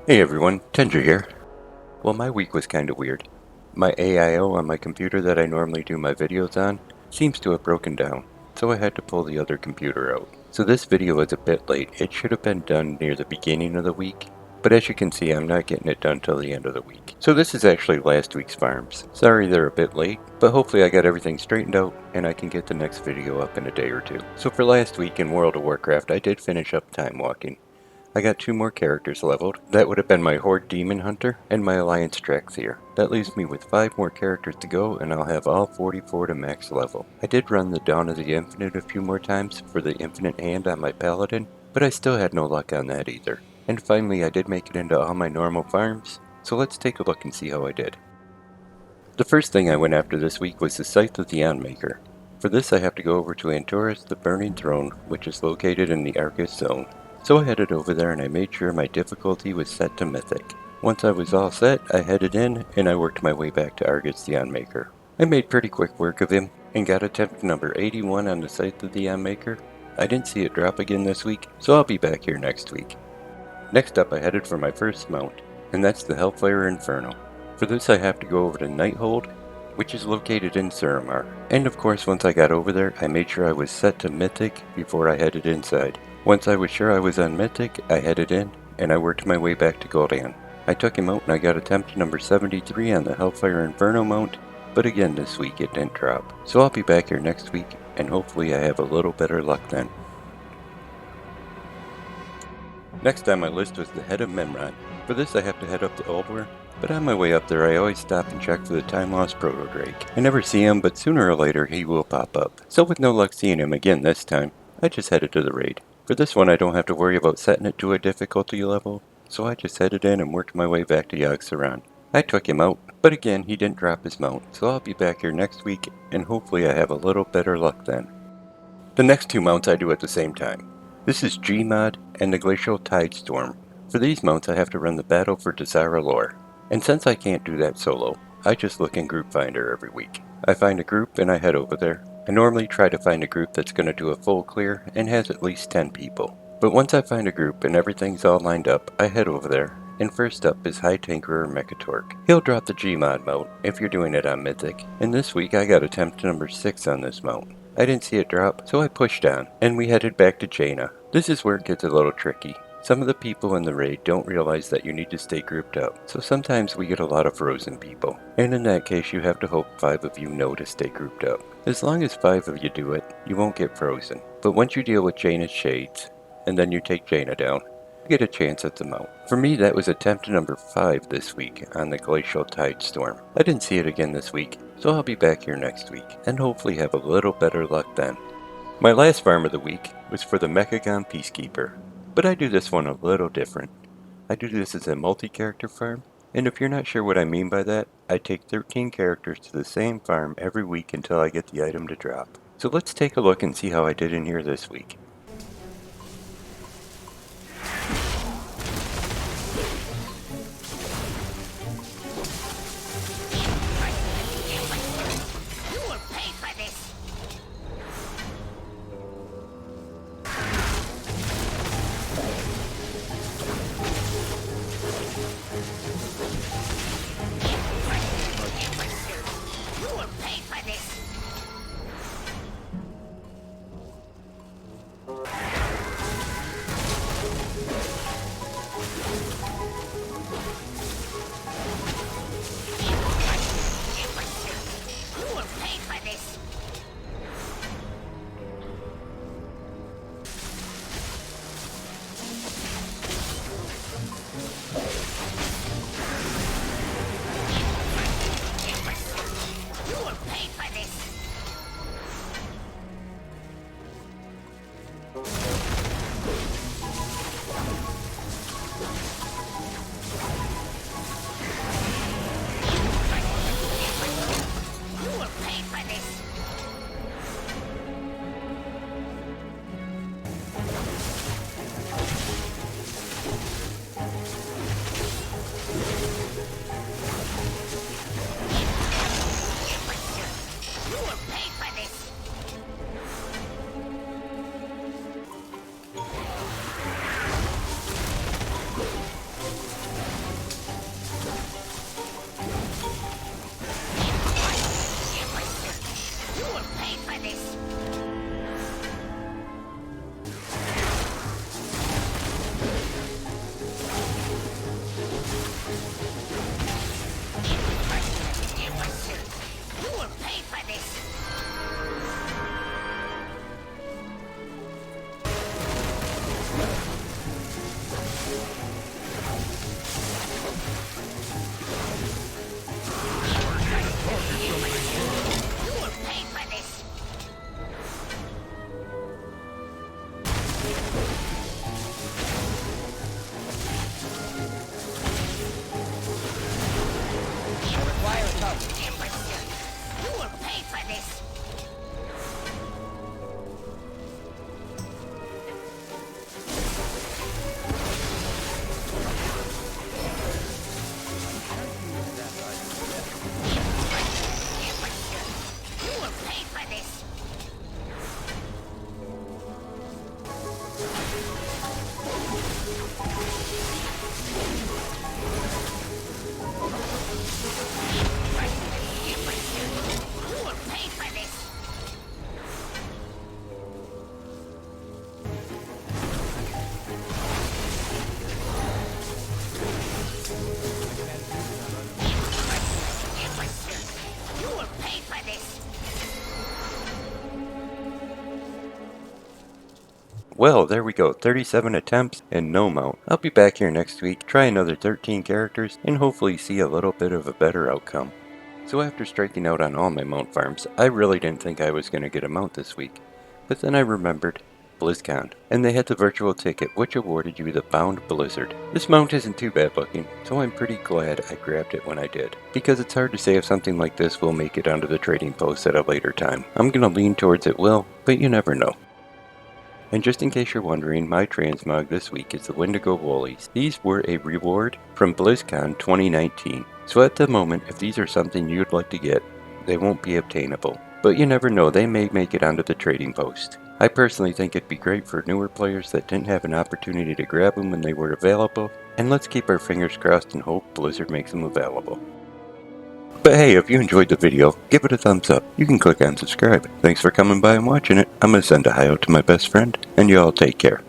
Hey everyone, Tendra here. Well, my week was kinda weird. My AIO on my computer that I normally do my videos on seems to have broken down, so I had to pull the other computer out. So this video is a bit late. It should have been done near the beginning of the week, but as you can see, I'm not getting it done till the end of the week. So this is actually last week's farms. Sorry they're a bit late, but hopefully I got everything straightened out and I can get the next video up in a day or two. So for last week in World of Warcraft, I did finish up time walking. I got 2 more characters leveled. That would have been my Horde Demon Hunter and my Alliance Traxxeer. That leaves me with 5 more characters to go and I'll have all 44 to max level. I did run the Dawn of the Infinite a few more times for the Infinite Hand on my Paladin, but I still had no luck on that either. And finally I did make it into all my normal farms, so let's take a look and see how I did. The first thing I went after this week was the Scythe of the Unmaker. For this I have to go over to Antorus the Burning Throne, which is located in the Argus Zone. So I headed over there and I made sure my difficulty was set to Mythic. Once I was all set, I headed in and I worked my way back to Argus the Unmaker. I made pretty quick work of him and got attempt number 81 on the Scythe of the Unmaker. I didn't see it drop again this week, so I'll be back here next week. Next up I headed for my first mount, and that's the Hellfire Infernal. For this I have to go over to Nighthold, which is located in Suramar. And of course once I got over there, I made sure I was set to Mythic before I headed inside. Once I was sure I was on Mythic, I headed in, and I worked my way back to Gul'dan. I took him out and I got attempt number 73 on the Hellfire Infernal mount, but again this week it didn't drop. So I'll be back here next week, and hopefully I have a little better luck then. Next on my list was the Head of Mimiron. For this I have to head up to Ulduar, but on my way up there I always stop and check for the time-lost Proto-Drake. I never see him, but sooner or later he will pop up. So with no luck seeing him again this time, I just headed to the raid. For this one I don't have to worry about setting it to a difficulty level, so I just headed in and worked my way back to Yogg-Saron. I took him out, but again he didn't drop his mount, so I'll be back here next week and hopefully I have a little better luck then. The next 2 mounts I do at the same time. This is G.M.O.D and the Glacial TideStorm. For these mounts I have to run the Battle for Desara Lore, and since I can't do that solo, I just look in Group Finder every week. I find a group and I head over there. I normally try to find a group that's going to do a full clear and has at least 10 people. But once I find a group and everything's all lined up, I head over there, and first up is High Tinkerer Mechatork. He'll drop the G.M.O.D mount if you're doing it on Mythic, and this week I got attempt number 6 on this mount. I didn't see it drop, so I pushed on, and we headed back to Jaina. This is where it gets a little tricky. Some of the people in the raid don't realize that you need to stay grouped up, so sometimes we get a lot of frozen people. And in that case you have to hope 5 of you know to stay grouped up. As long as 5 of you do it, you won't get frozen. But once you deal with Jaina's shades, and then you take Jaina down, you get a chance at the mount. For me that was attempt number 5 this week on the Glacial TideStorm. I didn't see it again this week, so I'll be back here next week, and hopefully have a little better luck then. My last farm of the week was for the Mechagon Peacekeeper. But I do this one a little different. I do this as a multi-character farm, and if you're not sure what I mean by that, I take 13 characters to the same farm every week until I get the item to drop. So let's take a look and see how I did in here this week. this. Well, there we go, 37 attempts and no mount. I'll be back here next week, try another 13 characters, and hopefully see a little bit of a better outcome. So after striking out on all my mount farms, I really didn't think I was going to get a mount this week. But then I remembered BlizzCon, and they had the virtual ticket which awarded you the Bound Blizzard. This mount isn't too bad looking, so I'm pretty glad I grabbed it when I did, because it's hard to say if something like this will make it onto the trading post at a later time. I'm going to lean towards it will, but you never know. And just in case you're wondering, my transmog this week is the Wendigo Woolies. These were a reward from BlizzCon 2019. So at the moment, if these are something you'd like to get, they won't be obtainable. But you never know, they may make it onto the trading post. I personally think it'd be great for newer players that didn't have an opportunity to grab them when they were available. And let's keep our fingers crossed and hope Blizzard makes them available. But hey, if you enjoyed the video, give it a thumbs up. You can click on subscribe. Thanks for coming by and watching it. I'm going to send a hi out to my best friend, and you all take care.